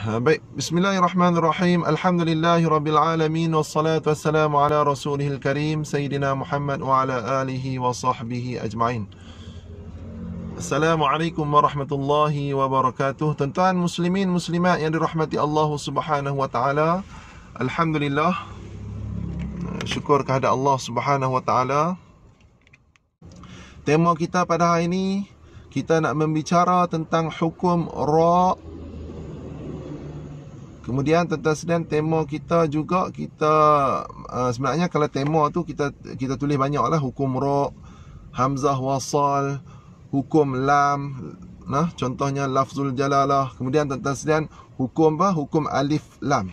Baik, bismillahirrahmanirrahim. Alhamdulillahirabbil wassalatu wassalamu ala rasulihil karim sayyidina Muhammad wa ala alihi wa sahbihi ajma'in. Assalamualaikum warahmatullahi wabarakatuh. Tuan-tuan muslimin muslimat yang dirahmati Allah Subhanahu wa taala. Alhamdulillah, syukur kehadrat Allah Subhanahu wa taala. Tema kita pada hari ini, kita nak membicara tentang hukum ra'. Kemudian tuan-tuan sekalian, tema kita juga sebenarnya kalau tema tu kita tulis banyaklah, hukum ra', hamzah wasal, hukum lam, contohnya lafzul jalalah. Kemudian tuan-tuan sekalian, hukum hukum alif lam.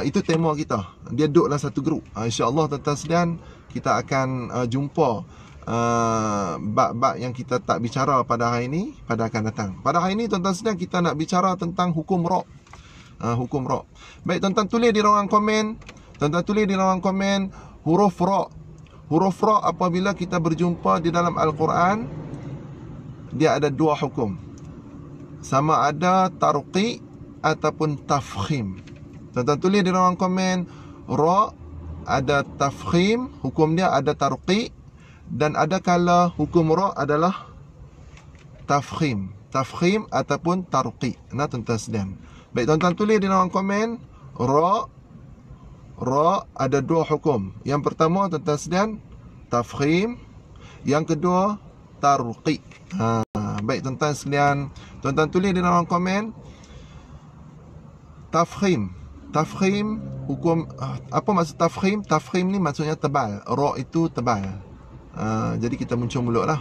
Itu tema kita. Dia duduk dalam satu grup. Insya-Allah tuan-tuan sekalian, kita akan jumpa bab-bab yang kita tak bicara pada hari ini pada akan datang. Pada hari ini tuan-tuan sekalian, kita nak bicara tentang hukum ra'. Hukum ra'. Baik, tuan-tuan tulis di ruangan komen. Tuan-tuan tulis di ruangan komen huruf ra'. Huruf ra' apabila kita berjumpa di dalam Al-Quran, dia ada dua hukum. Sama ada tarqi ataupun tafkhim. Tuan-tuan tulis di ruangan komen ra' ada tafkhim, hukum dia ada tarqi, dan ada kala hukum ra' adalah tafkhim. Tafkhim ataupun tarqi. Tuan-tuan sekalian. Baik, tuan-tuan tulis di ruangan komen ra' ada dua hukum. Yang pertama tuan-tuan sekalian, tafkhim. Yang kedua tarqi. Baik tuan-tuan sekalian, tuan-tuan tulis di ruangan komen tafkhim. Tafkhim hukum apa maksud tafkhim? Tafkhim ni maksudnya tebal. Ra' itu tebal. Jadi kita muncul mulutlah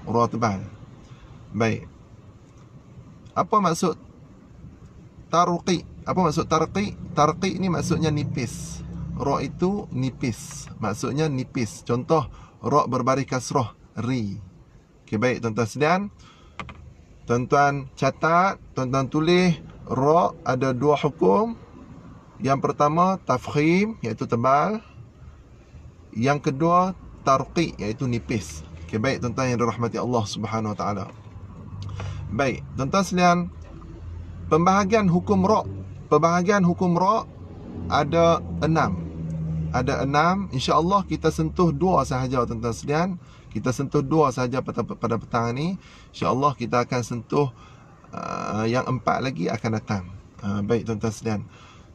ra tebal. Baik. Apa maksud tarqi? Apa maksud tarqi? Tarqi ni maksudnya nipis. Ra' itu nipis. Maksudnya nipis. Contoh, ra' berbaris kasrah, ri. Okey, baik tuan-tuan sekalian. Tuan-tuan catat, tuan-tuan tulis ra' ada dua hukum. Yang pertama tafkhim, iaitu tebal. Yang kedua tarqi, iaitu nipis. Okey, baik tuan-tuan yang dirahmati Allah Subhanahu wa taala. Baik, tuan-tuan sekalian, pembahagian hukum ra'. Pembahagian hukum ra' ada 6. Ada 6. InsyaAllah kita sentuh 2 sahaja tuan-tuan sekalian. Kita sentuh 2 sahaja pada petang ni. InsyaAllah kita akan sentuh yang 4 lagi akan datang. Baik tuan-tuan sekalian,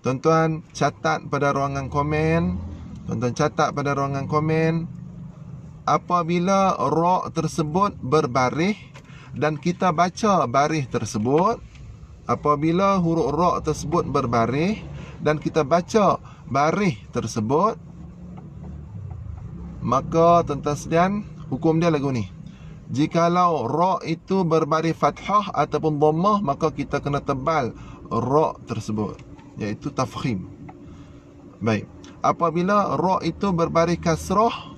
tuan-tuan catat pada ruangan komen. Tuan-tuan catat pada ruangan komen, apabila ra' tersebut berbaris dan kita baca baris tersebut, apabila huruf ra' tersebut berbaris dan kita baca baris tersebut, maka tuan-tuan sekalian, hukum dia lagu ni. Jikalau ra' itu berbaris fathah ataupun dhammah, maka kita kena tebal ra' tersebut, iaitu tafkhim. Baik, apabila ra' itu berbaris kasrah,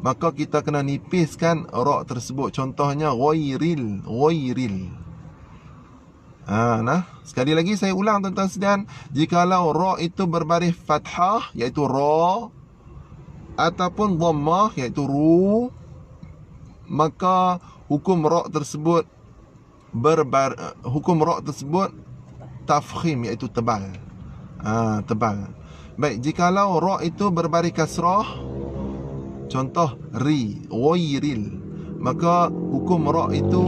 maka kita kena nipiskan ra' tersebut. Contohnya ghairil. Sekali lagi saya ulang tuan-tuan sekalian, jikalau ra' itu berbaris fathah, iaitu ra, ataupun dhammah, iaitu ru, maka hukum ra' tersebut tafkhim, iaitu tebal. Tebal. Baik, jikalau ra' itu berbaris kasrah, contoh ri, ghairil, maka hukum ra' itu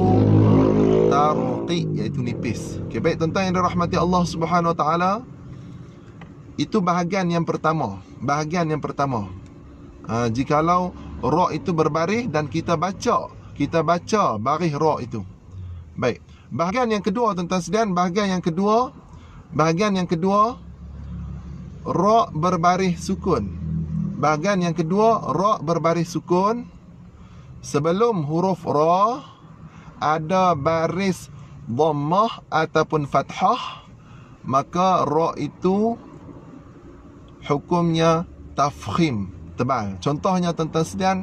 tarqi, iaitu nipis. Okey, baik tuan-tuan yang dirahmati Allah Subhanahu wa taala, itu bahagian yang pertama. Bahagian yang pertama. Jikalau ra' itu berbaris dan kita baca baris ra' itu. Baik. Bahagian yang kedua tuan-tuan sekalian, bahagian yang kedua ra' berbaris sukun. Bahagian yang kedua, ra' berbaris sukun. Sebelum huruf ra' ada baris dhammah ataupun fathah, maka ra' itu hukumnya tafkhim, tebal. Contohnya tuan-tuan sekalian,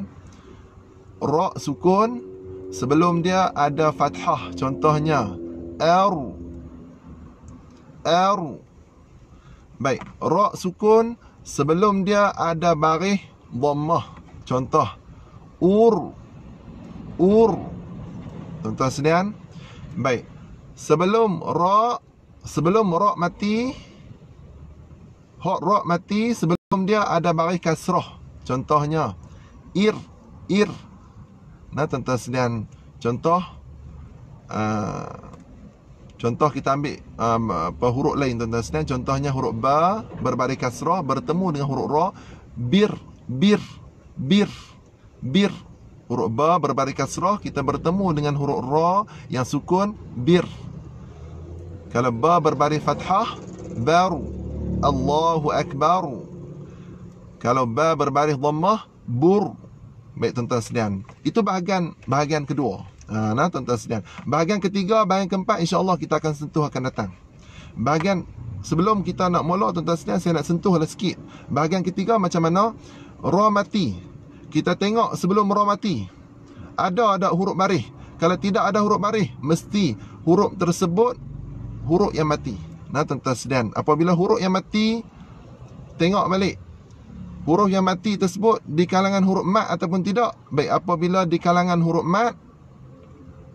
ra' sukun, sebelum dia ada fathah. Contohnya ar. Baik, ra' sukun, sebelum dia ada baris dhammah. Contoh ur. Tuan-tuan sekalian, baik, sebelum ra mati, ra mati sebelum dia ada baris kasrah. Contohnya ir. Nah, tuan-tuan sekalian, contoh kita ambil huruf lain, tuan-tuan sekalian. Contohnya huruf ba berbaris kasrah bertemu dengan huruf ra. Bir. Huruf ba berbaris kasrah, kita bertemu dengan huruf ra yang sukun, bir. Kalau ba berbaris fathah, baru. Allahu akbar. Kalau ba berbaris dhammah, bur. Baik tuan-tuan sekalian, itu bahagian kedua. Nah tuan-tuan sekalian, bahagian ketiga, bahagian keempat, insya-Allah kita akan sentuh, akan datang. Bahagian sebelum kita nak mula, tuan-tuan sekalian, saya nak sentuh sikit. Bahagian ketiga macam mana? Ra mati. Kita tengok sebelum ra mati ada huruf baris. Kalau tidak ada huruf baris, mesti huruf tersebut huruf yang mati. Nah tuan-tuan sekalian, apabila huruf yang mati, tengok balik huruf yang mati tersebut di kalangan huruf mat ataupun tidak. Baik, apabila di kalangan huruf mat,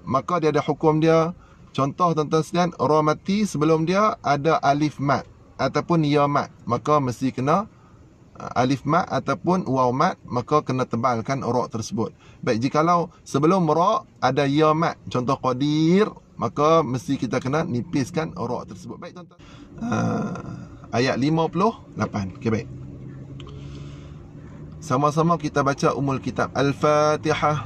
maka dia ada hukum dia. Contoh tuan-tuan sekalian, ra mati sebelum dia ada alif mat ataupun ya mat, maka mesti kena alif mat ataupun waw mat, maka kena tebalkan ra tersebut. Baik, jikalau sebelum ra ada ya mat, contoh qadir, maka mesti kita kena nipiskan ra tersebut. Baik tuan-tuan, ayat 58. Okey, baik, sama-sama kita baca umul kitab. Al-Fatihah.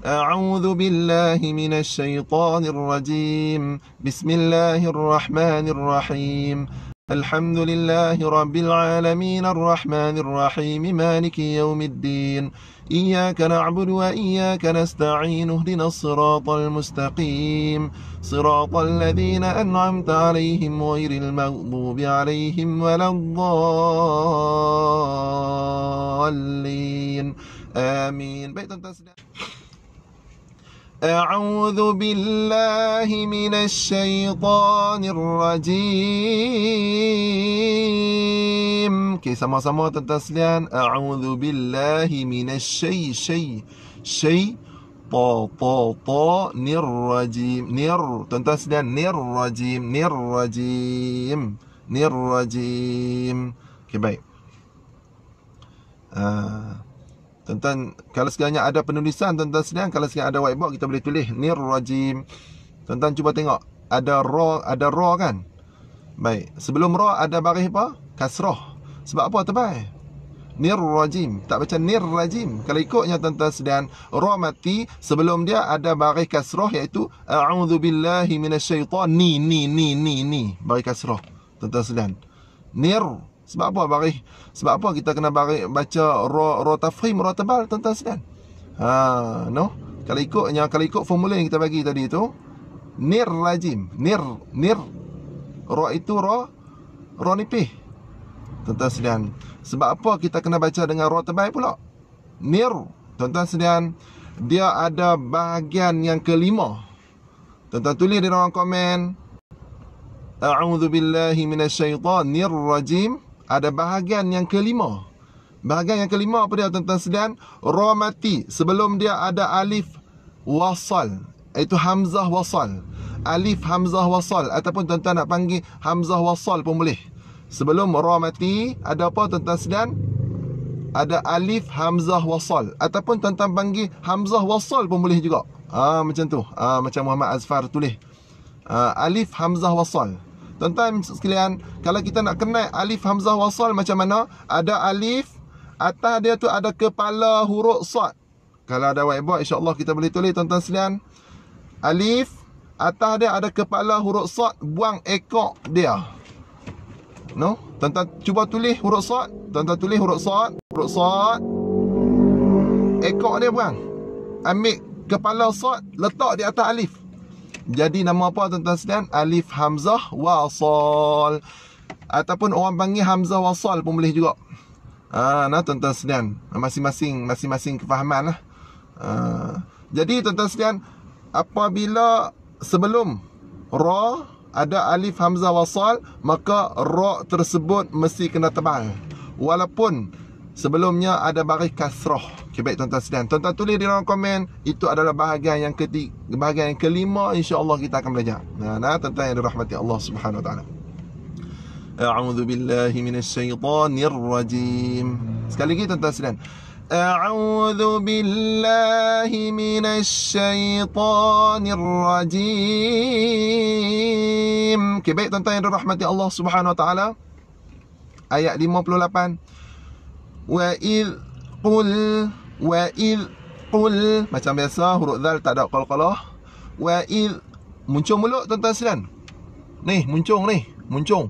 A'udzu billahi minasy syaithanir rajim. Bismillahirrahmanirrahim. Alhamdulillahi rabbil alamin arrahmanir rahim maliki yaumiddin. Iyyaka na'budu wa iyyaka nasta'in ihdinas siratal mustaqim siratal ladzina an'amta 'alaihim ghairil maghdubi 'alaihim waladdallin. Amin. Baik tuan-tuan sekalian, A'udzu billahi minasy syaithanir rajim. Okey, sama-sama tuan-tuan sekalian. A'udzu billahi minasy nir rajim. Nir, tuan-tuan sekalian, nir rajim. Okey, baik. Tuan-tuan, kalau sekiranya ada penulisan, tuan-tuan sekalian, kalau sekiranya ada whiteboard, kita boleh tulis nir rajim. Tuan-tuan cuba tengok, ada ra kan? Baik, sebelum ra ada baris apa? Kasrah. Sebab apa tebal? Nir rajim, tak baca nir rajim. Kalau ikutnya tuan-tuan sekalian, ra mati sebelum dia ada baris kasrah, iaitu a'udzu billahi minasyaitan ni. Baris kasrah. Tuan-tuan sekalian, nir. Sebab apa baris? Sebab apa kita kena baca ra tafkhim, ra tebal, tuan-tuan sekalian? No. Kalau ikut formula yang kita bagi tadi itu, nir rajim. Nir. Ra itu ra nipis. Tuan-tuan sekalian, sebab apa kita kena baca dengan ra tebal pula? Nir. Tuan-tuan sekalian, dia ada bahagian yang kelima. Tuan-tuan tulis di ruang komen, a'udzu billahi minasyaitanir rajim. Ada bahagian yang kelima. Bahagian yang kelima apa dia, tuan-tuan sekalian? Ra mati sebelum dia ada alif wasal, iaitu hamzah wasal. Alif hamzah wasal, ataupun tuan-tuan nak panggil hamzah wasal pun boleh. Sebelum ra mati ada apa, tuan-tuan sekalian? Ada alif hamzah wasal, ataupun tuan-tuan panggil hamzah wasal pun boleh juga. Macam tu. Macam Muhammad Azfar tulis. Alif hamzah wasal. Tuan-tuan sekalian, kalau kita nak kenal alif hamzah wasal macam mana? Ada alif, atas dia tu ada kepala huruf sad. Kalau ada whiteboard, insya-Allah kita boleh tulis, tuan-tuan sekalian. Alif, atas dia ada kepala huruf sad, buang ekor dia. No? Tuan-tuan cuba tulis huruf sad. Tuan-tuan tulis huruf sad. Ekor dia buang. Ambil kepala sad, letak di atas alif. Jadi nama apa, tuan-tuan sekalian? Alif hamzah wasal, ataupun orang panggil hamzah wasal pun boleh juga. Nah tuan-tuan sekalian, masing-masing kefahaman lah. Jadi tuan-tuan sekalian, apabila sebelum ra ada alif hamzah wasal, maka ra tersebut mesti kena tebal, walaupun sebelumnya ada baris kasrah. Okay, baik tuan-tuan sekalian. Tuan-tuan tulis di dalam komen. Itu adalah bahagian yang ketiga, bahagian yang kelima. InsyaAllah kita akan belajar. Nah, tuan-tuan yang dirahmati Allah Subhanahu Wa Taala. A'udzu billahi minasyaitonir rajim. Sekali lagi tuan-tuan sekalian. A'udzu billahi minasyaitonir rajim. Okay, baik tuan-tuan yang dirahmati Allah Subhanahu Wa Taala. Ayat 58. Wa idh qul macam biasa huruf zal tak ada qalqalah. Wa idh muncung mulut tuan-tuan sekalian. Ni muncung ni, muncung.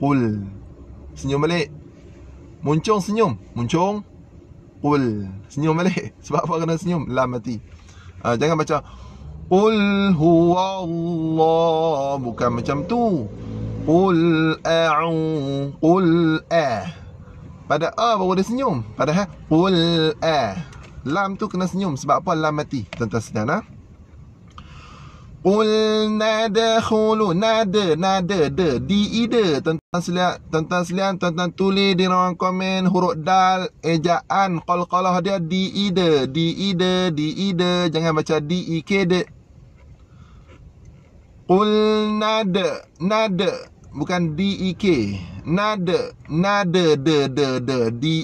Qul senyum balik. Muncung senyum, muncung. Qul senyum balik. Sebab apa kena senyum? Lam mati. Jangan baca qul huwallah, bukan macam tu. Qul qul pada a baru dia senyum. Padahal qul lam tu kena senyum. Sebab apa? Lam mati. Tuan-tuan sekalian, qul nadkhulu, nada di ida. Tuan-tuan sekalian, tuan-tuan tulis di ruang komen huruf dal, ejaan qalqalah dia di ida. Jangan baca di ikd. Qul nada bukan di ik. Nada di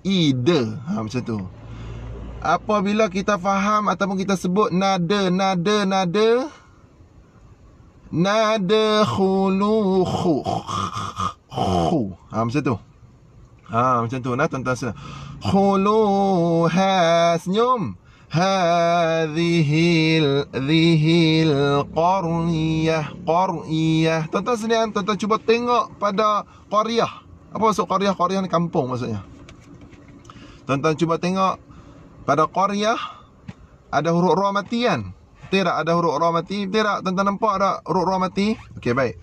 ida. Macam tu. Apabila kita faham ataupun kita sebut nada khulu khu. Macam tu. Macam tu nah tuan-tuan sekalian. Khulu senyum. Hadhil qaryah. Tuan-tuan sekalian, tuan-tuan cuba tengok pada qaryah. Apa maksud qaryah? Qaryah ni kampung maksudnya. Tuan-tuan cuba tengok pada qaryah ada huruf ra mati kan? Tidak ada huruf ra mati. Tidak, tuan-tuan nampak ada huruf ra mati? Okey, baik.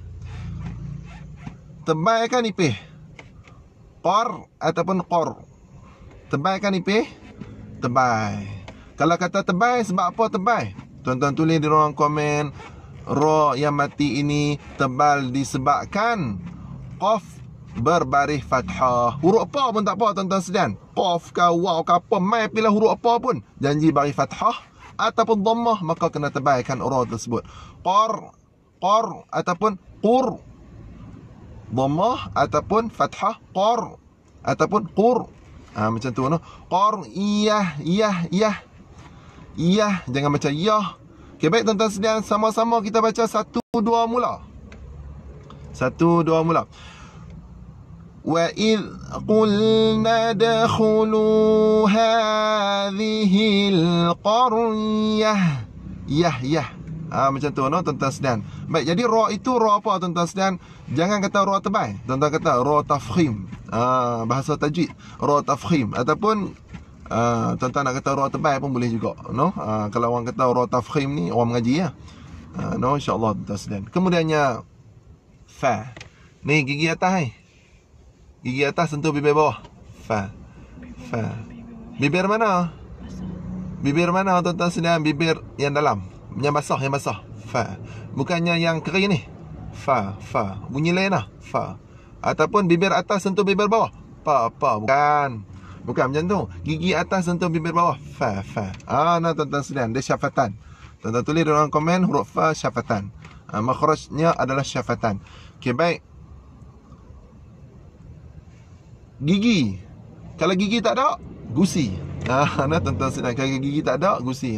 Tebal kan nipih? Qar ataupun qor? Tebal kan nipih? Tebal. Kalau kata tebal, sebab apa tebal? Tuan-tuan tulis di ruang komen. Ra yang mati ini tebal disebabkan qaf berbaris fathah. Huruf apa pun tak apa tuan-tuan sekalian. Qaf ke waw ke apa, mai pilih huruf apa pun, janji baris fathah ataupun dhammah, maka kena tebalkan ra tersebut. Qar ataupun qur. Dhammah ataupun fathah, qar ataupun qur. Macam tu no. Qar jangan baca yah. Okey, baik tuan-tuan sekalian, sama-sama kita baca 1 2 mula. 1 2 mula. Wa idh qulna dakhulu hadhil qaryah. Yah. Macam tu no tuan-tuan sekalian. Baik, jadi ra itu ra apa tuan-tuan sekalian? Jangan kata ra tebal. Tuan-tuan kata ra tafkhim. Bahasa tajwid, ra tafkhim ataupun tuan-tuan nak kata ra tebal pun boleh juga no. Kalau orang kata ra tafkhim ni orang mengaji ya. No, insya-Allah tuan-tuan sekalian. Kemudiannya fa. Ni gigi atas Gigi atas sentuh bibir bawah. Fa. Bibir mana? Bibir mana tuan-tuan sekalian? Bibir yang dalam, yang basah. Fa. Bukannya yang kering ni. Fa. Bunyi lain lah. Fa. Ataupun bibir atas sentuh bibir bawah. Pa. Bukan macam tu. Gigi atas sentuh bibir bawah. Fa. Nah tuan-tuan sekalian, dia syafatan. Tuan-tuan tulis dalam komen huruf fa syafatan. Makhrajnya adalah syafatan. Okey, baik. Gigi. Kalau gigi tak ada, gusi. Nah tuan-tuan sekalian, kalau gigi tak ada, gusi.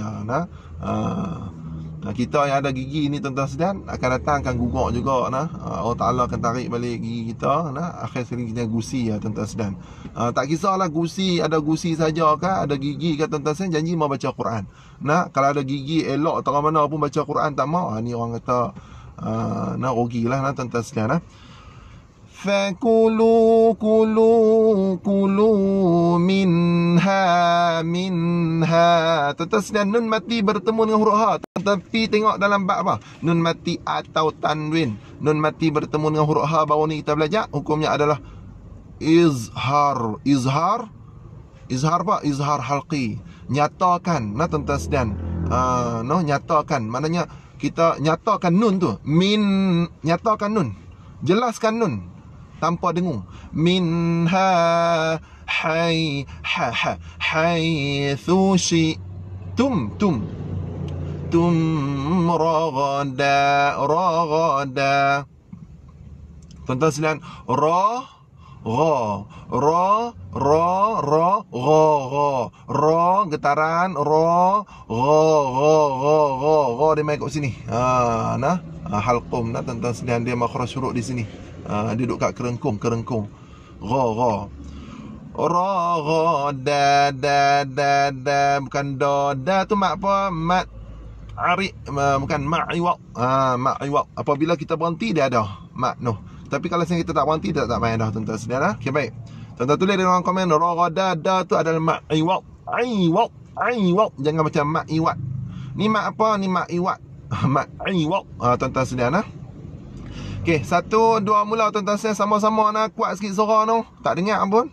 Kita yang ada gigi ni tuan-tuan sekalian akan datang, akan gugak juga Allah Ta'ala akan tarik balik gigi kita akhir sekali kita gusi ya tuan-tuan sekalian. Tak kisahlah gusi, ada gusi saja ke, ada gigi ke tuan-tuan sekalian, janji mau baca Quran. Kalau ada gigi elok tak mana pun baca Quran tak mau, ni orang kata rugilah tuan-tuan sekalian. Fakulu minha. Tuan-tuan sekalian, nun mati bertemu dengan huruf ha. Tapi tengok dalam bab apa? Nun mati atau tanwin. Nun mati bertemu dengan huruf ha, baru ni kita belajar. Hukumnya adalah izhar. Izhar apa? Izhar halqi. Nyatakan. Tuan-tuan sekalian. Nyatakan. Maknanya kita nyatakan nun tu. Nyatakan nun. Jelaskan nun tanpa dengung. Minha haitsu syi'tum ragada. Tuan-tuan sekalian, ra getaran, ra dia main kat sini. Halqum nah tuan-tuan sekalian, dia makhraj huruf di sini. Dia duduk kat kerengkung. Ra da bukan da tu mat apa? Mat ari, bukan ma'iwaq. Ma'iwaq. Apabila kita berhenti dia ada mat noh. Tapi kalau kita tak berhenti, dia tak main dah tuan-tuan sekalian. Okey, baik. Tuan-tuan tulis di ruang komen, ragada tu adalah ma'iwaq. Aiwaq. Jangan macam ma'iwaq. Ni mat apa? Ni ma'iwaq. Ma'iwaq. Tuan-tuan sekalian. Okey, 1 2 mula tuan-tuan sekalian, sama-sama nak kuat sikit suara tu. Tak dengar pun.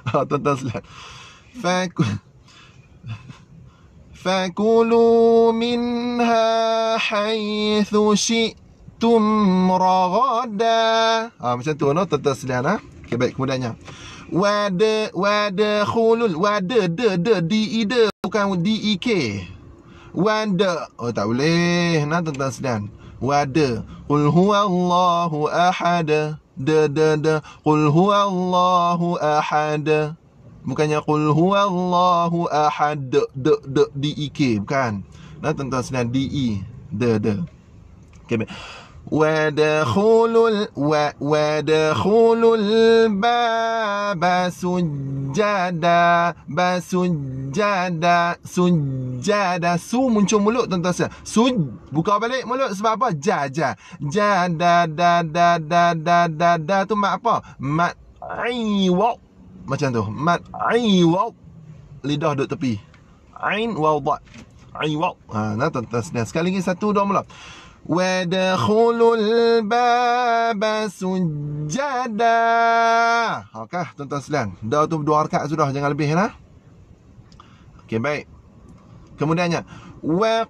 Tuan-tuan sekalian. Fakulu minha haitsu syi'tum ragada. Macam tu no tuan-tuan sekalian. Okey, baik, kemudiannya wada khulul, wada de bukan dik. Wada tak boleh nah tuan-tuan sekalian. Wada qul huwallahu ahad. Qul huwallahu ahad. Bukannya qul huwallahu ahad. Dik bukan. Nah tuan-tuan sekalian, di de. Okey, wadkhulul baba sujada. Su muncul mulut tuan-tuan sekalian. Buka balik mulut sebab apa? Ja da tu mat apa? Mat aiwaq. Macam tu, mat aiwaq. Lidah duduk tepi. Ain waw dha. Aiwaq. Nah tuan-tuan sekalian, sekali lagi 1 2 mula. Wadkhulul baba sujada. Okey tuan-tuan sekalian, dah tu 2 rakaat sudah, jangan lebih nah. Okey, baik. Kemudiannya wa.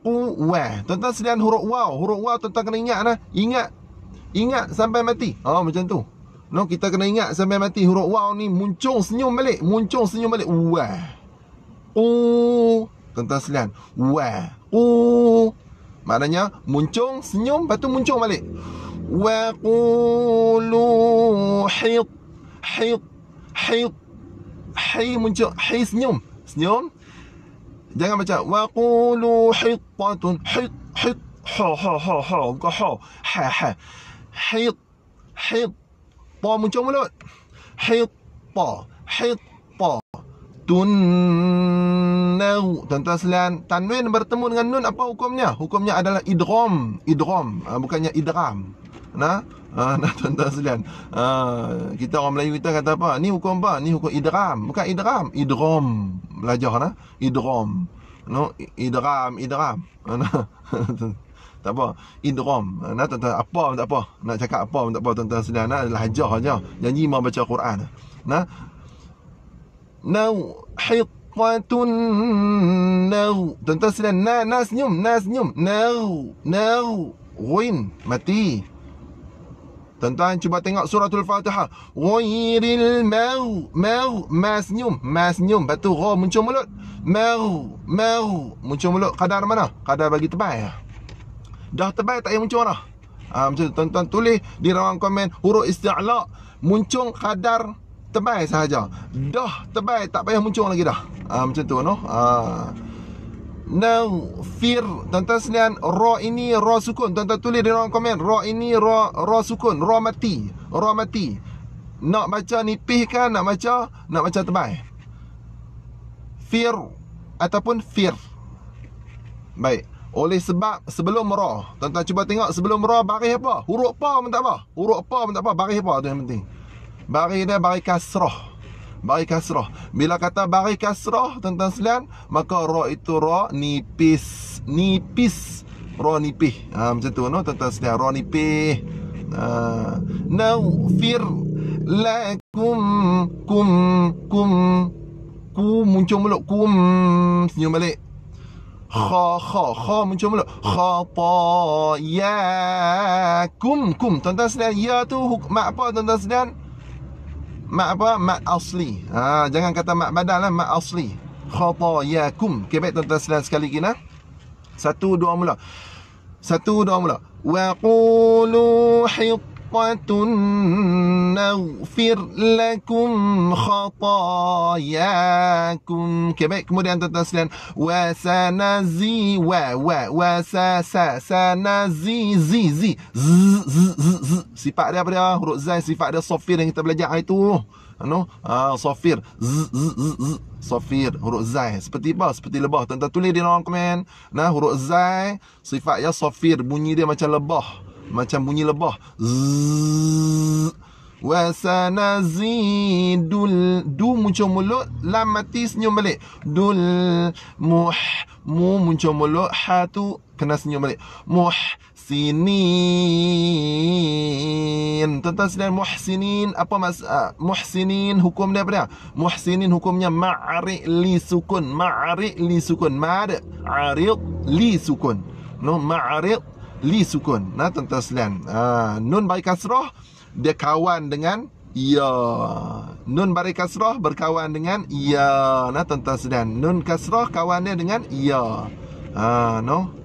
Tuan-tuan sekalian, huruf waw tuan-tuan kena ingat nah. Ingat sampai mati. Macam tu. No, kita kena ingat sampai mati. Huruf waw ni muncung senyum balik. Wa. Tuan-tuan sekalian, wa. Maknanya muncung senyum, lepas tu muncung balik. Wa qulu hit. Muncul senyum. Jangan macam wa qulu hittatun. Ha bukan ha. Hit ta muncul mulut. Hitta. Tuan-tuan sekalian, tanwin bertemu dengan nun, apa hukumnya? Hukumnya adalah idgham. Bukannya idgham. Nah tuan-tuan sekalian, kita orang Melayu kita kata apa? Ni hukum apa? Ni hukum idgham. Bukan idgham. Belajar nah. Idgham. No, idgham. Tak apa. Idgham. Nah tuan-tuan, apa pun tak apa. Nak cakap apa pun tak apa tuan-tuan sekalian. Adalah hajah aja. Janji mau baca Quran. Nah. Hittatun. Tuan-tuan sekalian, na senyum. Ghin mati. Tuan-tuan cuba tengok suratul Fatihah. Ghairil ma senyum. Lepas tu ra muncul mulut. Muncul mulut. Kadar mana? Kadar bagi tebal. Dah tebal tak payah muncul dah. Macam tu tuan-tuan tulis di ruang komen, huruf isti'la muncul kadar tebal sahaja. Dah tebal tak payah muncul lagi dah. Macam tu no. Fir. Tuan-tuan sekalian, ra ini ra sukun. Tuan-tuan tulis di ruang komen, ra ini ra sukun, ra mati. Nak baca nipih kan, nak baca tebal. Fir ataupun fir. Baik. Oleh sebab sebelum ra, tuan-tuan cuba tengok sebelum ra baris apa? Huruf pa pun tak apa. Baris apa tu yang penting. Baris dia baris kasrah. Bila kata baris kasrah tuan-tuan sekalian, maka ra itu ra nipis. Ra nipih. Macam tu no tuan-tuan sekalian, ra nipih. Naufir lakum kum muncul mulut, kum senyum balik. Kha muncul mulut. Khatayakum. Tuan-tuan sekalian, ya tu mak apa tuan-tuan sekalian? mak apa? Mak asli. Jangan kata mak badal lah, mak asli. Khatayakum. Okay, baik tuan-tuan sekalian, sekali lagi nah. 1 2 mula. 1 2 mula. Wa qulu hitatun naghfir lakum khatayakum. Okay, baik. Kemudian tuan-tuan sekalian, wa sanazi wa sanazi zi. Sifat dia apa dia? Huruf zai, sifat dia sofir yang kita belajar itu. Sofir. Sofir, huruf zai. Seperti apa? Seperti lebah. Tuan-tuan tulis di dalam komen. Nah, huruf zai sifatnya sofir, bunyi dia macam lebah, macam bunyi lebah. Wa sanazidul, du muncul mulut, lam mati senyum balik. Dul mu muncul mulut, ha tu kena senyum balik. Muhsinin. Tuan-tuan sekalian, muhsinin apa maksud? Muhsinin hukum dia apa dia? Muhsinin hukumnya ma'ari li sukun. Ma'ari li sukun. Ma'ari li sukun. Ma'ari li sukun. Nah, tuan-tuan sekalian, nun bagi kasrah dia kawan dengan ya. Nun bari kasrah berkawan dengan ya. Nah, tuan-tuan sekalian, nun kasrah kawan dia dengan ya.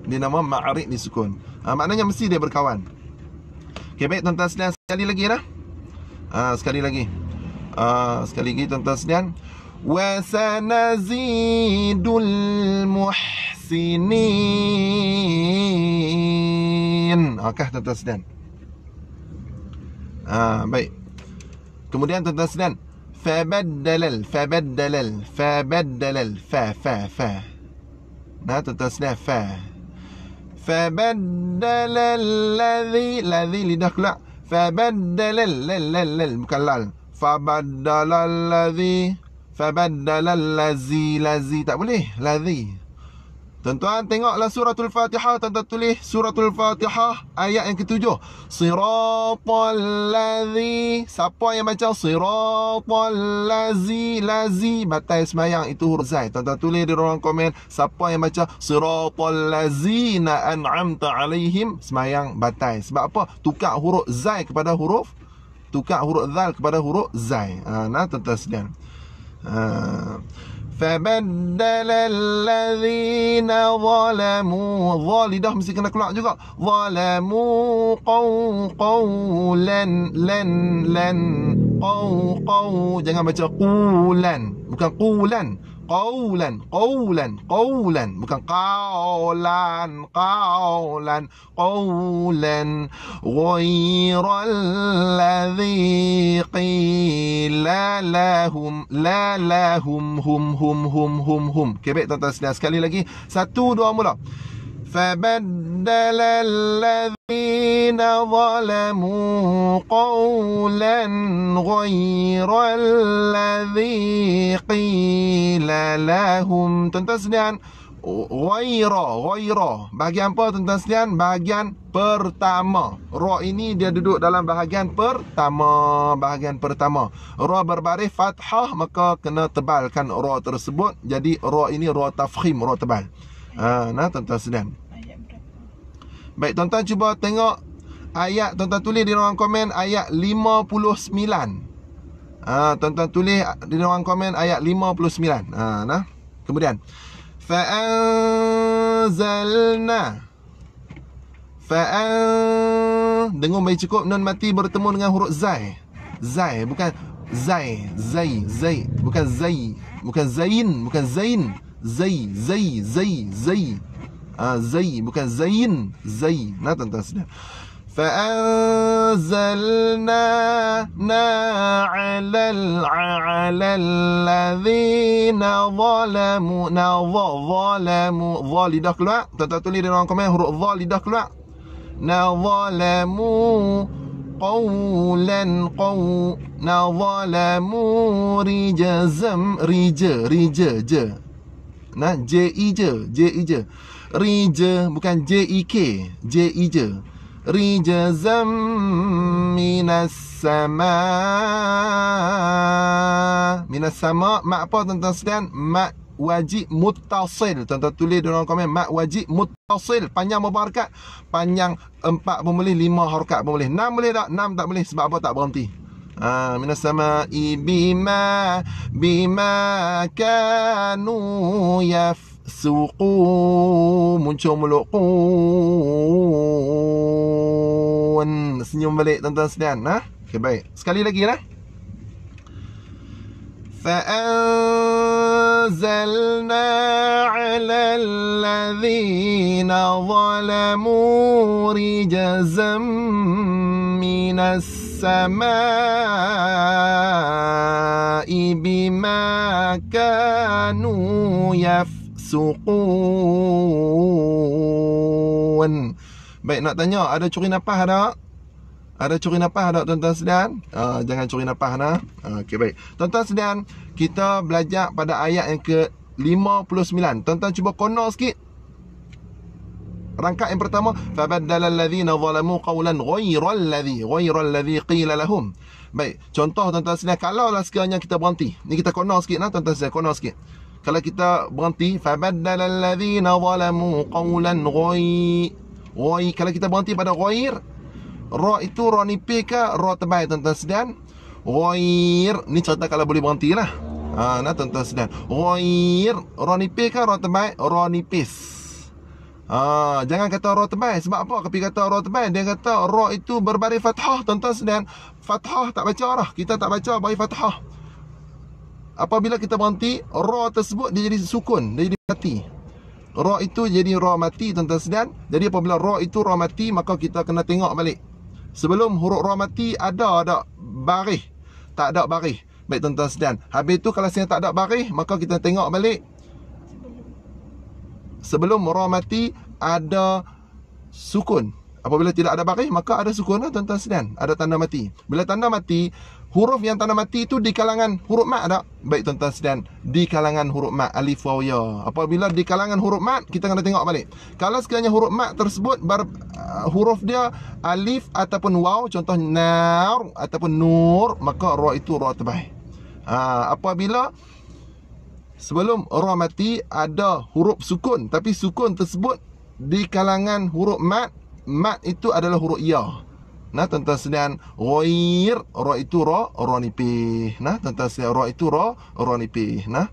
Dia nama ma'ari li sukun. Maknanya mesti dia berkawan. Okay, baik tuan-tuan sekalian, sekali lagi dah. Sekali lagi. Sekali lagi tuan-tuan sekalian. Wa sanazidul muhsinin. Okey tuan-tuan sekalian. Baik. Kemudian tuan-tuan sekalian, fabaddalal fa. Nah, tuan-tuan sekalian, fa. Fabaddalal ladzi lidah keluar. Fabaddalal bukan lal. Fabaddalal ladzi lazi tak boleh. Ladzi. Tuan-tuan tengoklah suratul Fatihah, tuan-tuan tulis suratul Fatihah ayat yang ke-7. Siratal ladzi. Siapa yang baca siratal lazi batal semayang, itu huruf zai. Tuan-tuan tulis di ruang komen, siapa yang baca siratal lazina an'amta alaihim, semayang batal. Sebab apa? Tukar huruf zai kepada huruf, tukar huruf zal kepada huruf zai. Nah, tuan-tuan sekalian. فَبَدَّلَ الَّذِينَ ظَلَمُوا. Lidah mesti kena keluar juga. ظَلَمُوا قَوْلًا jangan baca qulan, bukan qulan. Qawlan bukan qawlan. Qawlan ghairal ladzi qila lahum hum. Okay, baik tuan-tuan sekali lagi. 1 2 mula. فَبَدَّلَ الَّذِينَ ظَلَمُوا قَوْلًا غَيْرَ الَّذِي قِيلَ لَهُمْ. Tuan-tuan sekalian, ghaira bahagian apa tuan-tuan sekalian? Bahagian pertama. Ra ini dia duduk dalam bahagian pertama. Ra berbaris fathah, maka kena tebalkan ra tersebut. Jadi ra ini ra tafkhim, ra tebal. Nah, tuan-tuan sekalian. Baik, tuan-tuan cuba tengok ayat, tuan-tuan tulis di ruang komen ayat 59. Tuan-tuan tulis di ruang komen ayat 59. Nah. Kemudian fa'anzalna. Dengung baik cukup, nun mati bertemu dengan huruf zai. Zai bukan zai. Bukan zai. Bukan zain, bukan zain. Zai bukan zain. Nah, tuan-tuan sudah. فَأَنزَلْنَا عَلَى الَّذِينَ ظَلَمُوا. Lidah keluar. Tuan-tuan tulis di ruang komen huruf dha lidah keluar. ظَلَمُوا قَوْلًا ظَلَمُوا رِجَزًا je. Nah, J-I je. Rija bukan J-I-K. J-I je. Rijazam minas sama. Mak apa tuan-tuan sekalian? Mak wajib muttasil. Tuan-tuan tulis di dalam komen, mak wajib muttasil. Panjang berapa harakat? Panjang 4 pun boleh, 5 harakat pun boleh. 6 boleh tak? 6 tak boleh. Sebab apa tak berhenti? Minas sama'i bima kanu yafsuqun. Muncul mulut qun. Senyum balik tuan-tuan sekalian. Okay, baik. Sekali lagi lah. فأنزلنا على الذين ظلموا رجزا من السماء بما كانوا يفسقون. Baik, nak tanya, ada curi nafas tak? Ada curi nafas tak tuan-tuan sekalian? Jangan curi nafas nah. Okey, baik. Tuan-tuan sekalian, kita belajar pada ayat yang ke-59. Tuan-tuan cuba kono sikit. Rangkap yang pertama, fabaddala allazina zalamu qawlan ghairal ladzi qila lahum. Baik, contoh tuan-tuan sekalian, kalau lah sekiranya kita berhenti. Ni kita kono sikit nah tuan-tuan sekalian, kono sikit. Kalau kita berhenti, fabaddala allazina zalamu qawlan ghair. Kalau kita berhenti pada ghair, ra itu ra nipis ke ra tebal tuan-tuan sekalian? Ghair ni cerita kalau boleh berhenti lah. Nah tuan-tuan sekalian, ghair ra nipis ke ra tebal? Ra nipis. Jangan kata ra tebal. Sebab apa Kapi kata ra tebal? Dia kata ra itu berbaris fathah tuan-tuan sekalian. Fathah tak baca dah. Kita tak baca baris fathah. Apabila kita berhenti, ra tersebut dia jadi sukun, dia jadi mati. Ra itu jadi ra mati tuan-tuan sekalian. Jadi apabila ra itu ra mati, maka kita kena tengok balik. Sebelum huruf ra mati ada baris? Tak ada baris. Baik tuan-tuan sekalian. Habis tu kalau saya tak ada baris, maka kita tengok balik. Sebelum ra mati ada sukun. Apabila tidak ada baris, maka ada sukun lah tuan-tuan sekalian. Ada tanda mati. Bila tanda mati, huruf yang tanda mati itu di kalangan huruf mat tak? Baik tuan-tuan sekalian, di kalangan huruf mat, alif waw ya. Apabila di kalangan huruf mat, kita kena tengok balik. Kalau sekiranya huruf mat tersebut huruf dia alif ataupun waw, contoh nar ataupun nur, maka ra itu ra tebal. Apabila sebelum ra mati ada huruf sukun, tapi sukun tersebut di kalangan huruf mat, mat itu adalah huruf ya. Nah tuan-tuan sekalian, ghair ra itu ra nipis. Nah tuan-tuan sekalian, ra itu ra nipis. Nah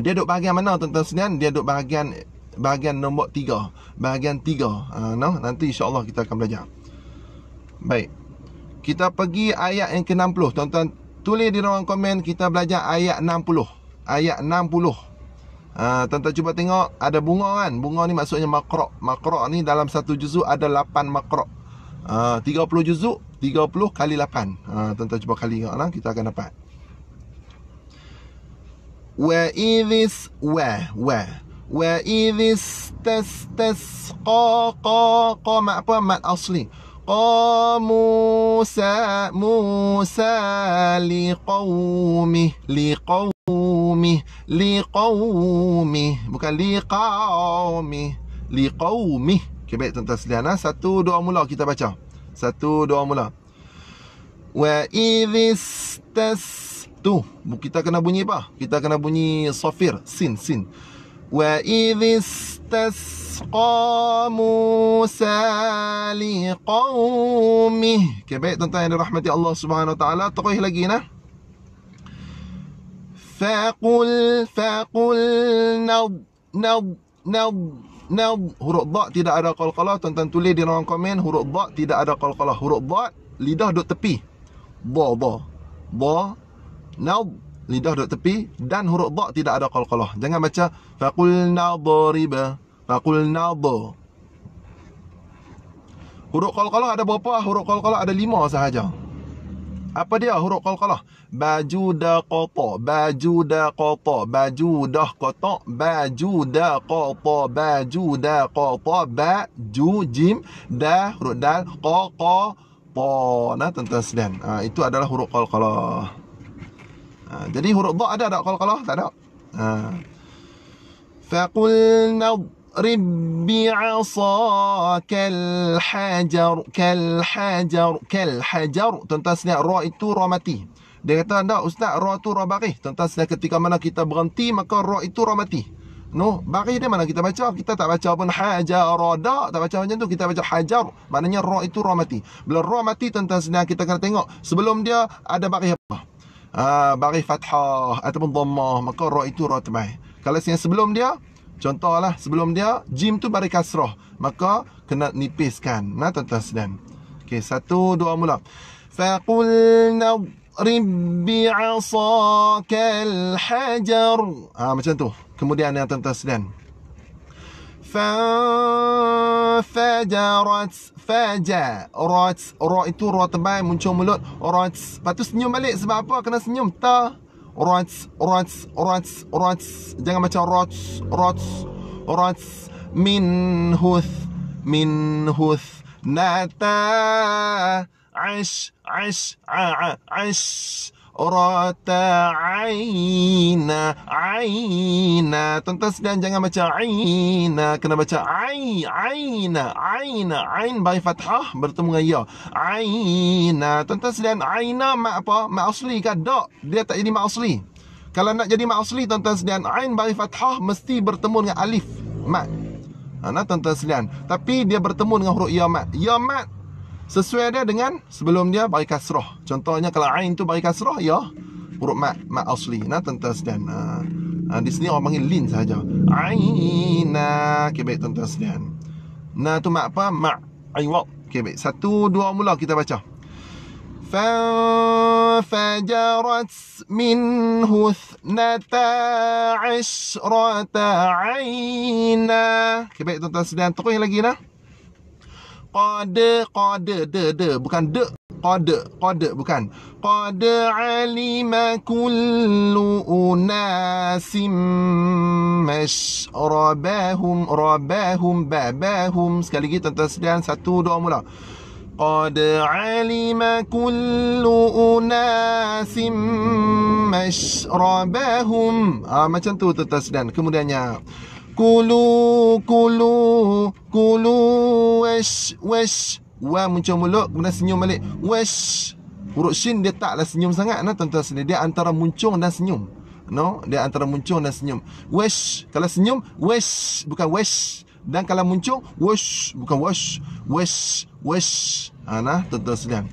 dia duduk bahagian mana tuan-tuan sekalian? Dia duduk bahagian nombor 3. Bahagian 3. Nanti insya-Allah kita akan belajar. Baik. Kita pergi ayat yang ke-60. Tuan-tuan tulis di ruang komen, kita belajar ayat 60. Ayat 60. Tuan-tuan cuba tengok, ada bunga kan? Bunga ni maksudnya makra'. Makra' ni dalam satu juzuk ada 8 makra'. 30 juzuk, 30 kali 8. Tuan-tuan cuba kali lah, kita akan dapat. Wa idhis tastasqa mat apa? Mat asli. Musa liqaumih bukan liqaumih. Okay, baik tuan-tuan sekalian. 1, 2 mula kita baca. 1, 2 mula. Wa idhis tu kita kena bunyi apa? Kita kena bunyi safir, sin. Wa idhis tasqa Musa liqaumih. Okay, baik tuan-tuan yang dirahmati Allah Subhanahu wa taala, terus lagi nah. Faqul Naud. Huruf dha tidak ada qalqalah. Tuan-tuan tulis di ruang komen, huruf dha tidak ada qalqalah. Huruf dha lidah duduk tepi. Dha. Naud lidah duduk tepi, dan huruf dha tidak ada qalqalah. Jangan baca faqulna dariba. Huruf qalqalah ada berapa? Huruf qalqalah ada 5 sahaja. Apa dia huruf qalqalah? Baju dah qata, baju dah qata, ba ju jim dah huruf dal qa ta. Nah tuan-tuan sekalian, itu adalah huruf qalqalah. Jadi huruf dha ada tak qalqalah? Tak ada. Faqulna bi'asakal hajar. Tuan-tuan sekalian, ra itu ra mati. Dia kata, "Anda ustaz, ra tu ra baris." Tuan-tuan sekalian, ketika mana kita berhenti, maka ra itu ra mati. No, baris dia mana kita baca? Kita tak baca pun hajar, tak baca macam tu. Kita baca hajar, maknanya ra itu ra mati. Bila ra mati tuan-tuan sedang kita kena tengok sebelum dia ada baris apa? Baris fathah ataupun dhammah, maka ra itu ra tebal. Kalau yang sebelum dia, contohlah sebelum dia jim tu baris kasrah, maka kena nipiskan. Nah tuan-tuan sedang. Okey, 1 2 mula. Faqulna rib bi'asakal hajar. Macam tu. Kemudian yang tuan-tuan sedang. Fajarat fajarat. Ra itu ra tebal muncul mulut. Rat. Lepas tu senyum balik. Sebab apa kena senyum? Ta. Rat. Jangan macam rat. Minhuth. Nata. Ash. Rata aina. Tuan-tuan sedang jangan baca aina, kena baca aina. Ain baris fathah bertemu dengan ya. Aina. Tuan-tuan sedang aina mak apa? Mak asli ke? Tak. Dia tak jadi mak asli. Kalau nak jadi mak asli tuan-tuan sedang ain baris fathah mesti bertemu dengan alif mat. Tuan-tuan sedang. Tapi dia bertemu dengan huruf ya mat. Ya mat sesuai dia dengan sebelum dia baris kasrah. Contohnya kalau ain tu baris kasrah, ya huruf mat asli. Tuan-tuan sedang. Di sini orang panggil lin saja. Aina. Okey, baik tuan-tuan sedang. Tu mak apa? Mak aiwad. Okey, baik. 1 2 mula kita baca. Fajarat minhu 12 aina. Okey, baik tuan-tuan sedang. Terus lagi dah. Qad bukan de. Qad bukan. Qad alima kullu unasim mashrabahum babahum. Sekali lagi tuan-tuan sedang. 1 2 mula. Qad alima kullu unasim mashrabahum. Macam tu tuan-tuan sedang. Kemudiannya Kulu wash. Wa muncul mulut, kemudian senyum balik. Wash. Huruf shin dia taklah senyum sangat. Tuan-tuan sedang. Dia antara muncung dan senyum. Dia antara muncung dan senyum. Wash. Kalau senyum, wash, bukan wash. Dan kalau muncung, wash, bukan wash. Wash. Tuan-tuan sedang.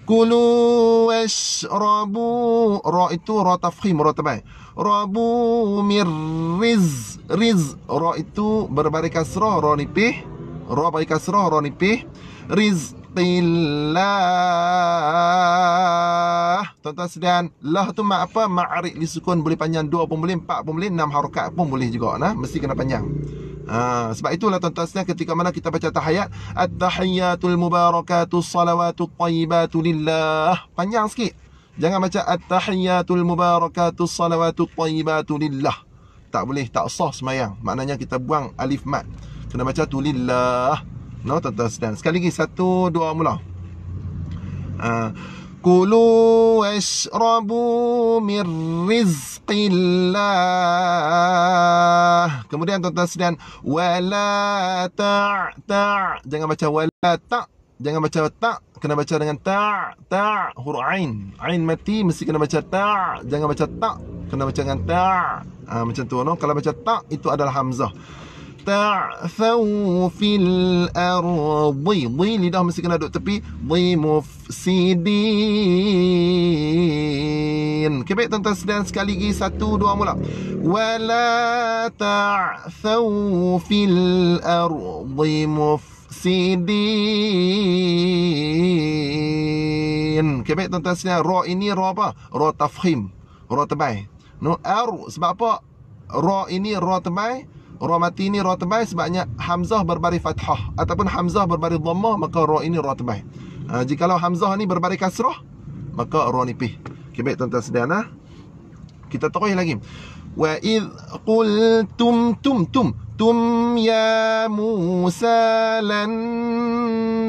Kulu washrabu. Ra itu ra tafkhim, ra tebal. Rabu mirriz. Ra itu berbaris kasrah, ra nipih. Ra baris kasrah, ra nipih. Rizqillah. Tuan-tuan sedang. Lah tu mak apa? Ma'arik li sukun. Boleh panjang 2 pun boleh, 4 pun boleh, 6 harakat pun boleh juga. Mesti kena panjang. Sebab itulah tuan-tuan sedang ketika mana kita baca tahiyat, at-tahiyyatul mubarakatus salawatut tayyibatu lillah. Panjang sikit. Jangan baca at-tahiyyatul mubarakatus salawatut tayyibatu lillah. Tak boleh, tak sah semayang. Maknanya kita buang alif mat. Kena baca tu lillah. Tuan-tuan sedang. Sekali lagi 1 2 mula. Kulu washrabu mir rizqillah. Kemudian tuan-tuan sedang. Wala ta'. Jangan baca wala ta'. Jangan baca ta'. Kena baca dengan ta'. Huruf ain. Ain mati mesti kena baca ta'. Jangan baca ta'. Kena baca dengan ta'. Macam tu. Kalau baca ta' itu adalah hamzah. Ta'thaw fil ardi. Lidah mesti kena duduk tepi. Mufsidin. Okey, baik tuan-tuan sedang. Sekali lagi 1 2 mula. Wala ta'thaw fil ardi mufsidin. Okey, baik tuan-tuan sedang. Ra ini ra apa? Ra tafkhim. Ra tebal. Sebab apa? Ra ini ra tebal. Ra mati ni ra tebal sebabnya hamzah berbaris fathah ataupun hamzah berbaris dhammah, maka ra ini ra tebal. Jikalau hamzah ni berbaris kasrah, maka ra nipih. Okey, baik tuan-tuan sedang. Kita terus lagi. Wa id qultum tum ya Musa lan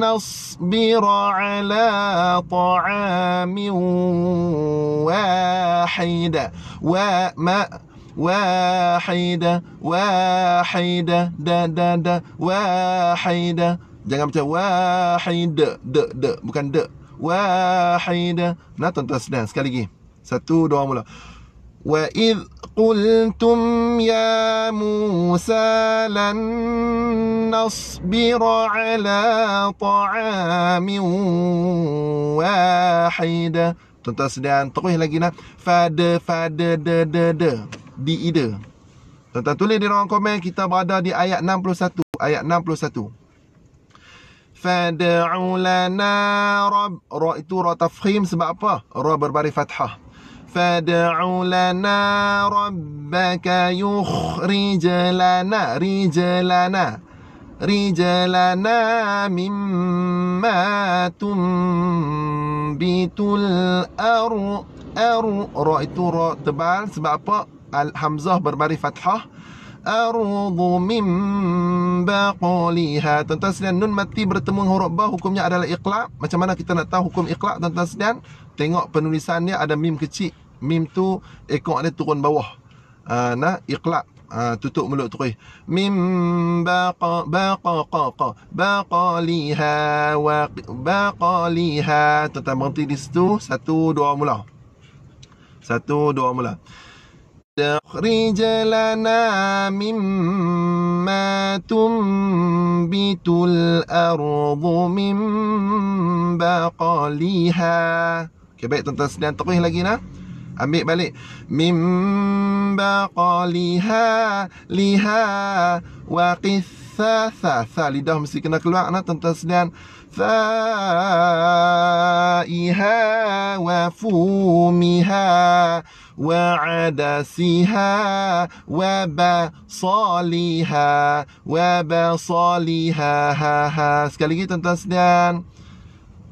nasbira ala ta'amin wahida wahida wahida. Jangan baca wahid de bukan de. Wahida. Tuan-tuan sedang. Sekali lagi. 1 2 mula. وَإِذْ قُلْتُمْ يَا مُوسَى لَن نَّصْبِرَ عَلَى طَعَامٍ وَاحِدٍ. Tuan-tuan sedang terus lagi nak. Fada, de. Di ida. Tuan-tuan tulis di ruang komen. Kita berada di ayat 61. Ayat 61. Fad'u lana rabb. Ra itu ra tafkhim sebab apa? Ra berbaris fathah. Fad'u lana rabbaka yukhrij lana rijlana mimma tumbitul ra itu ra tebal sebab apa? Hamzah berbaris fathah. Arudhu min baqaliha. Tuan-tuan sekalian, nun mati bertemu dengan huruf ba hukumnya adalah iqlab. Macam mana kita nak tahu hukum iqlab, tuan-tuan sekalian? Tengok penulisannya ada mim kecil. Mim tu ekor dia turun bawah. Nah, iqlab. Tutup mulut terus. Mim baqaliha wa baqaliha. Tuan-tuan berhenti di situ. 1 2 mula. رجلنا مما تنبت الأرض من بقلها. Okay, baik tuan-tuan sedang terus lagi nak. Ambil balik. Min baqaliha liha wa qithatha. Lidah mesti kena keluar nak tuan-tuan sedang. Fa'iha wa fumiha wa adasiha wa basaliha Sekali lagi tuan-tuan sekalian,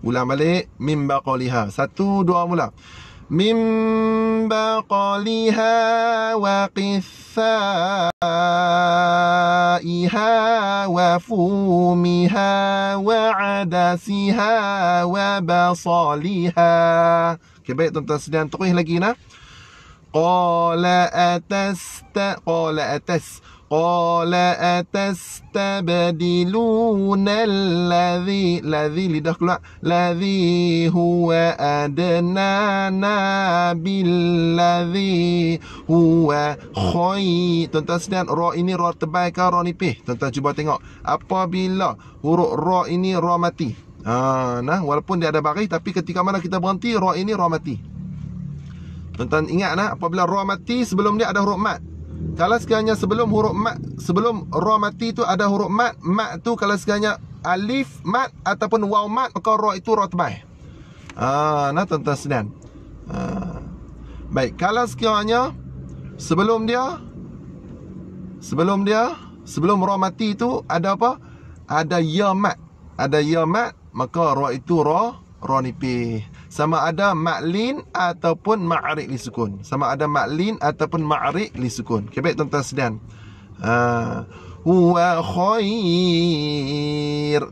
ulang balik. Min baqaliha. 1 2 mula. Min baqaliha wa qithaiha wa fumiha wa adasiha wa basaliha. Okay, baik tuan-tuan sekalian, terus lagi nak. Qala atastabdiluna alladhi lidah keluar, ladhi huwa adnana billadhi huwa khair. Tuan-tuan sekalian, ra ini ra tebal ke ra nipis? Tuan-tuan cuba tengok. Apabila huruf ra ini ra mati, nah, walaupun dia ada baris, tapi ketika mana kita berhenti, ra ini ra mati. Tuan-tuan ingat nak, apabila ra mati sebelum dia ada huruf mat. Kalau sekiranya sebelum ra mati tu ada huruf mat, mat tu kalau sekiranya alif mat ataupun waw mat, maka ra itu ra tebal. Nah tuan-tuan sekalian. Baik, kalau sekiranya sebelum ra mati tu ada apa? Ada ya mat. Maka ra itu ra nipis. Sama ada ma'lin ataupun ma'arik li sukun. Okay, baik tuan-tuan sekalian. Huwa khair.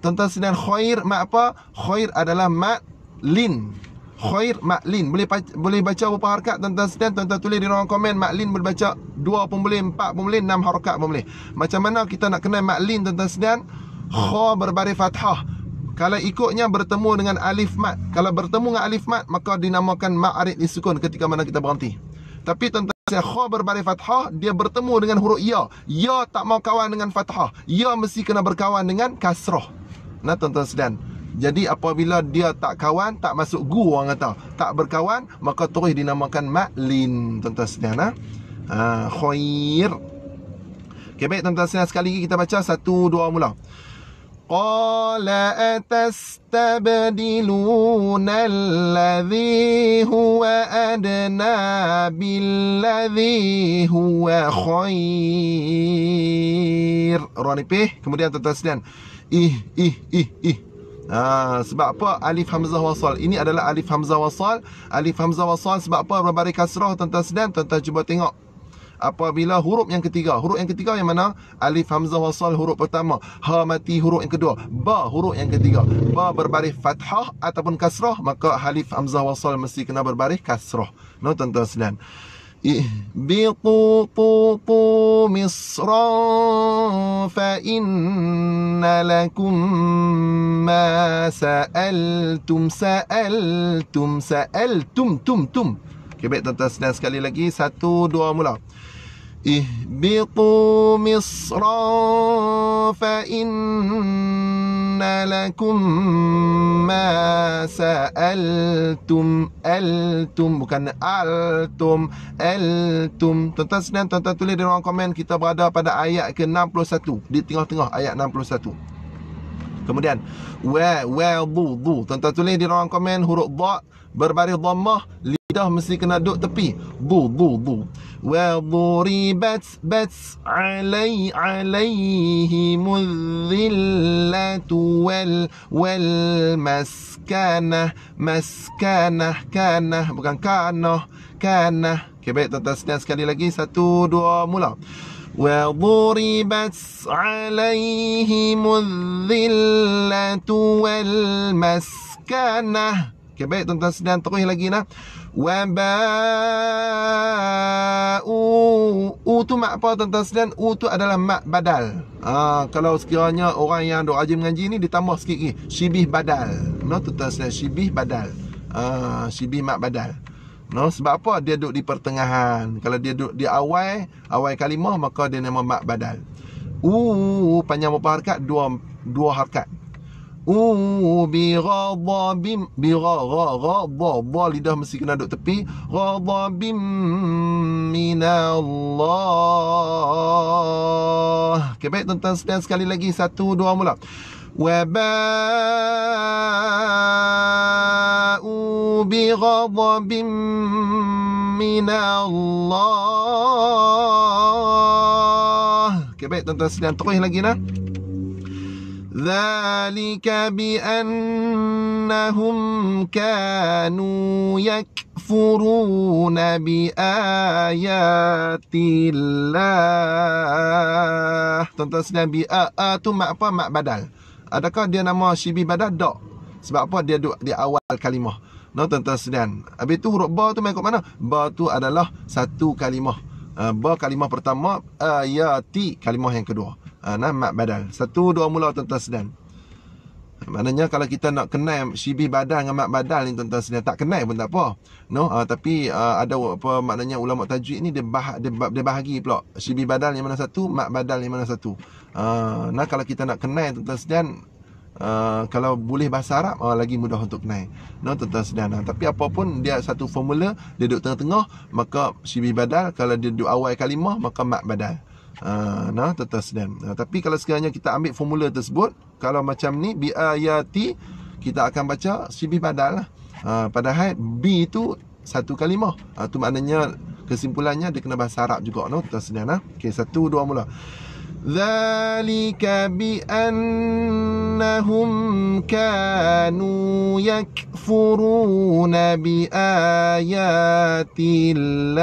Tuan-tuan sekalian, khair mak apa? Khair adalah ma'lin. Khair ma'lin. Boleh baca berapa harakat tuan-tuan sekalian? Tuan-tuan tulis di ruang komen. Ma'lin boleh baca 2 pun boleh, 4 pun boleh, 6 harakat pun boleh. Macam mana kita nak kenal ma'lin tuan-tuan sekalian? Kha berbaris fathah. Kalau ikutnya bertemu dengan alif mat. Kalau bertemu dengan alif mat, maka dinamakan ma'arid disukun ketika mana kita berhenti. Tapi tuan-tuan, kha berbaris fathah, dia bertemu dengan huruf ya. Ya tak mau kawan dengan fathah. Ya mesti kena berkawan dengan kasrah. Nah tuan-tuan sekalian, jadi apabila dia tak kawan, tak masuk gu orang kata, tak berkawan, maka terus dinamakan ma'lin. Tuan-tuan sekalian, khair. Okay, baik tuan-tuan sekalian, sekali lagi kita baca 1 2 mula. Qala atastabdiluna alladhi huwa adna billadhi huwa khair. Ra nipis. Kemudian tuan-tuan sekalian, sebab apa? Alif hamzah wasal. Ini adalah alif hamzah wasal. Alif hamzah wasal sebab apa? Berbaris kasrah tuan-tuan sekalian. Tuan-tuan cuba tengok. Apabila huruf yang ketiga yang mana? Alif hamzah wasal huruf pertama, ha mati huruf yang kedua, ba huruf yang ketiga. Ba berbaris fathah ataupun kasrah, maka alif hamzah wasal mesti kena berbaris kasrah. No tuan-tuan sekalian. Ihbitu misran fa inna lakum ma sa'altum. Okay, Okey, baik tuan-tuan sedang sekali lagi. 1, 2 mula. Ihbitu misra fa inna lakum ma sa'altum. Altum, bukan altum. Altum. Tuan-tuan sedang, tuan-tuan tulis di ruang komen. Kita berada pada ayat ke-61, di tengah-tengah ayat 61. Kemudian du. Tuan-tuan tulis di ruang komen huruf dha berbaris dhammah, lidah mesti kena duduk tepi. Du. Wa duribat alaihimul dhillatu wal maskanah. Maskanah, kanah, bukan kanah, kanah. Okey, baik tuan-tuan sedang sekali lagi. 1, 2 mula. وضربت عليهم الذلة والمسكنة. Okay, baik tuan-tuan sedang terus lagi nah. U tu mak apa tuan-tuan sedang? U tu adalah mak badal. Kalau sekiranya orang yang duk rajin mengaji ni ditambah sikit lagi, syibih badal. No, tuan-tuan sedang syibih badal. Syibih mak badal. No, sebab apa? Dia duduk di pertengahan. Kalau dia duduk di awal kalimah, maka dia nama mak badal. Panjang berapa harakat? Dua harakat. Bi ghadabim, bi ghadab, lidah mesti kena duduk tepi. Ghadabim minallah. Okay, baik tuan-tuan sedang sekali lagi. 1, 2 mula. وباءوا بغضب من الله. Okay, baik tuan-tuan sedang terus lagi nah. ذلك بأنهم كانوا يكفرون بآيات الله. Tuan-tuan sedang tu mak apa? Mak badal. Adakah dia nama syibih badal? Tak. Sebab apa? Dia duduk di awal kalimah. No, tuan-tuan sedang. Habis tu huruf ba tu main kat mana? Ba tu adalah satu kalimah. Ba kalimah pertama, ayati kalimah yang kedua. Mak badal. 1, 2 mula tuan-tuan sedang. Maknanya kalau kita nak kenal syibih badal dengan mak badal ni tuan-tuan sedang, tak kenal pun tak apa. No, tapi ada apa maknanya ulama tajwid ni dia bahagi pula. Syibih badal yang mana satu, mak badal yang mana satu. Nah, kalau kita nak kenal tuan-tuan sedang, kalau boleh bahasa Arab lagi mudah untuk kenal. No, tuan-tuan sedang. Tapi apapun dia satu formula, dia duduk tengah-tengah, maka syibih badal. Kalau dia duduk awal kalimah, maka mak badal. Nah, tuan-tuan sedang. Tapi kalau sekiranya kita ambil formula tersebut, kalau macam ni bi ayati, kita akan baca syibih badal lah. Padahal bi itu satu kalimah. Tu maknanya kesimpulannya dia kena bahasa Arab juga. No, tuan-tuan sedang. Okey, 1, 2 mula. ذلك بأنهم كانوا يكفرون بآيات الله.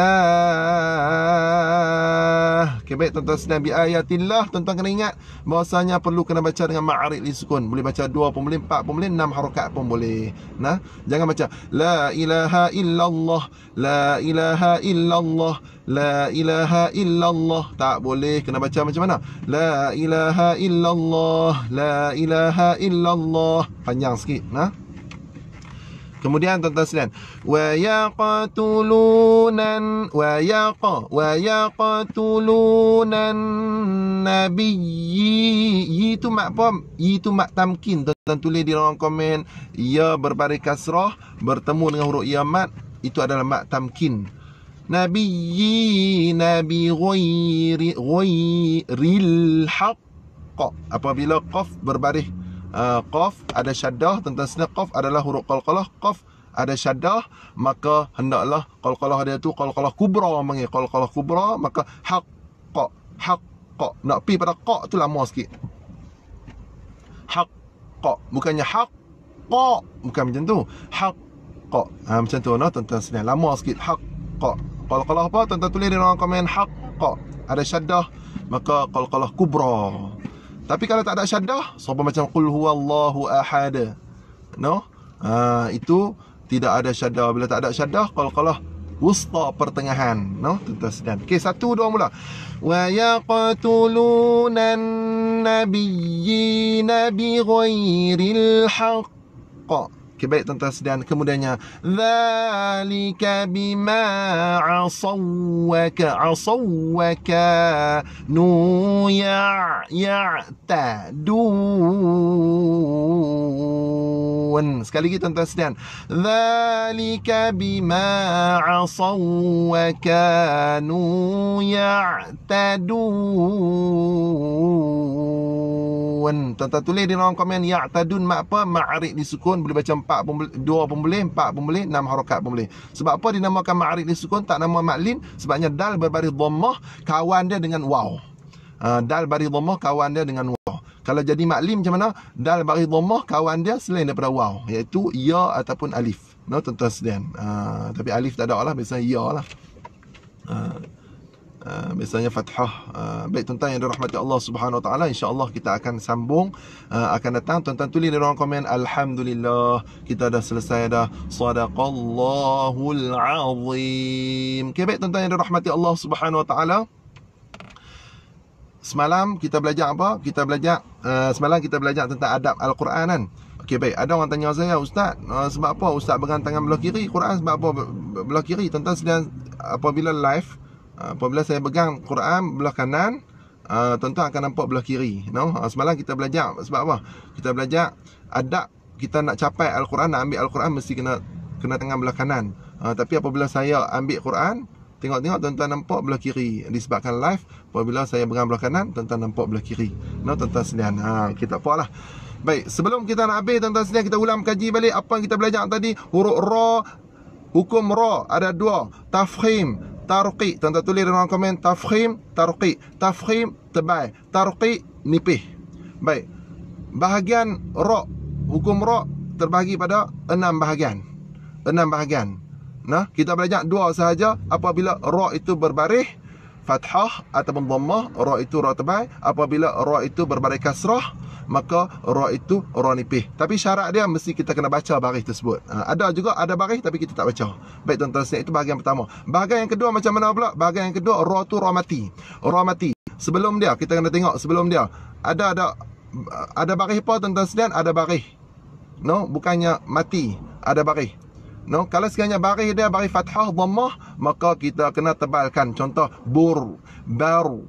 Okay, baik tuan-tuan sedang biayatillah. Tuan-tuan kena ingat bahasanya perlu kena baca dengan ma'arid li sukun. Boleh baca 2 pun boleh, 4 pun boleh, 6 harakat pun boleh. Nah, jangan baca la ilaha illallah, la ilaha illallah, la ilaha illallah. Tak boleh. Kena baca macam mana? La ilaha illallah, la ilaha illallah. Panjang sikit. Nah, kemudian tuan-tuan sekalian, wa yaqtulunan nabiyyi. Itu mak apa? Itu mak tamkin. Tuan-tuan tulis di ruang komen. Ya berbaris kasrah bertemu dengan huruf ya mat, itu adalah mak tamkin. Nabiyyi, nabi ghairil haqq. Apabila qaf berbaris, qaf ada syaddah, tuan-tuan sedang, qaf adalah huruf qalqalah, qaf ada syaddah, maka hendaklah qalqalah dia tu qalqalah kubra, panggil qalqalah kubra, maka haqq. Nak pi pada qa tu lama sikit. Haqq, bukannya haqqa, bukan macam tu. Haqq, macam tu no, tuan-tuan sedang, lama sikit. Haqq. Qalqalah apa? Tuan-tuan tulis di ruang komen haqq. Ada syaddah, maka qalqalah kubra. Tapi kalau tak ada syaddah, sama macam qul huwallahu ahad. No? Itu tidak ada syaddah. Bila tak ada syaddah, qalqalah wusta, pertengahan. No? Tuan-tuan sedang. Okey, 1, 2 mula. Wa yaqtulunan nabiyyina bighairil haqq. Okay, baik tuan-tuan sekalian. Kemudiannya dzalika bima asawwaka nu ya'tadun. Sekali lagi tuan-tuan sekalian. Dzalika bima asawwaka nu ya'tadun. Tuan-tuan tulis di ruang komen ya'tadun mak apa? Ma'arid disukun, boleh baca 4 pun boleh, 2 pun boleh, 4 pun boleh, 6 harakat pun boleh. Sebab apa dinamakan ma'arid disukun, tak nama maklin? Sebabnya dal berbaris dhammah kawan dia dengan waw. Dal baris dhammah kawan dia dengan waw. Kalau jadi maklim macam mana? Dal baris dhammah kawan dia selain daripada waw, iaitu ya ataupun alif. No, tuan-tuan sekalian. Tapi alif tak ada lah, biasanya ya lah. Biasanya fathah. Baik tuan-tuan yang dirahmati Allah Subhanahu Wa Taala, insya-Allah kita akan sambung akan datang. Tuan-tuan tulis di ruang komen alhamdulillah kita dah selesai dah. Sadaqallahul azim. Okay, baik tuan-tuan yang dirahmati Allah Subhanahu Wa Taala. Semalam kita belajar apa? Semalam kita belajar tentang adab Al-Quran kan. Okey, baik. Ada orang tanya saya, Ustaz, sebab apa Ustaz pegang tangan belah kiri Quran, sebab apa belah kiri? Tuan-tuan sedang apabila live, apabila saya pegang Quran belah kanan, tuan-tuan akan nampak belah kiri. No? Semalam kita belajar sebab apa? Kita belajar adab kita nak capai Al-Quran, nak ambil Al-Quran mesti kena tangan belah kanan. Tapi apabila saya ambil Quran, tengok-tengok tuan-tuan nampak belah kiri. Disebabkan live, apabila saya pegang belah kanan, tuan-tuan nampak belah kiri. No, tuan-tuan sekalian. Kita apa lah. Baik, sebelum kita nak habis tuan-tuan sekalian, kita ulang kaji balik apa yang kita belajar tadi. Huruf ra, hukum ra ada 2, tafkhim, tarqiq. Tuan-tuan tulis dalam komen tafkhim, tarqiq. Tafkhim tebal, tarqiq nipih. Baik. Bahagian ra, hukum ra terbahagi pada 6 bahagian. 6 bahagian. Nah, kita belajar 2 sahaja. Apabila ra itu berbaris fathah ataupun dhammah, ra itu ra tebal. Apabila ra itu berbaris kasrah, maka ra itu ra nipih. Tapi syarat dia mesti kita kena baca baris tersebut. Ada juga ada baris tapi kita tak baca. Baik tuan-tuan, itu bahagian pertama. Bahagian yang kedua macam mana pula? Bahagian yang kedua ra tu ra mati. Ra mati. Sebelum dia kita kena tengok sebelum dia. Ada baris apa tuan-tuan sekalian? Ada baris. No, bukannya mati. Ada baris. No, kalau sekiranya baris dia baris fathah dhammah, maka kita kena tebalkan. Contoh bur, baru.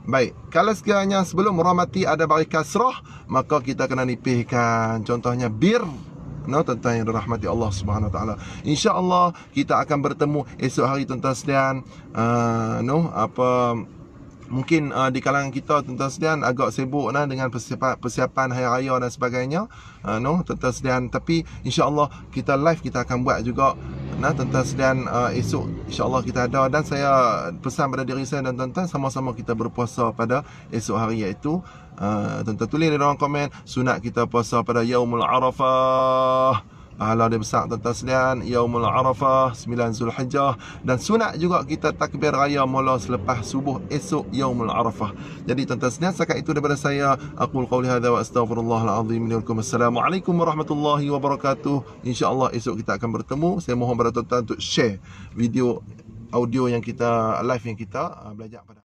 Baik, kalau sekiranya sebelum ra mati ada baris kasrah, maka kita kena nipihkan. Contohnya bir. No, tuan-tuan yang dirahmati Allah Subhanahu Wa Taala. Insya-Allah kita akan bertemu esok hari tuan-tuan sekalian. Mungkin di kalangan kita tuan-tuan sekalian agak sibuk dengan persiapan hari raya dan sebagainya. Tuan-tuan sekalian, tapi insya-Allah kita live kita akan buat juga. Tuan-tuan sekalian, esok insya-Allah kita ada, dan saya pesan pada diri saya dan tuan-tuan sama-sama kita berpuasa pada esok hari, iaitu tuan-tuan tulis di dalam komen sunat kita puasa pada Yaumul Arafah. Pahala dia besar tuan-tuan sekalian, Yaumul Arafah 9 Zulhijjah, dan sunat juga kita takbir raya mula selepas subuh esok Yaumul Arafah. Jadi tuan-tuan sekalian, setakat itu daripada saya. Aqul qauli hadza wa astaghfirullahal azim li wa lakum. Assalamualaikum warahmatullahi wabarakatuh. Insya-Allah esok kita akan bertemu. Saya mohon pada tuan-tuan untuk share video audio yang kita live yang kita belajar pada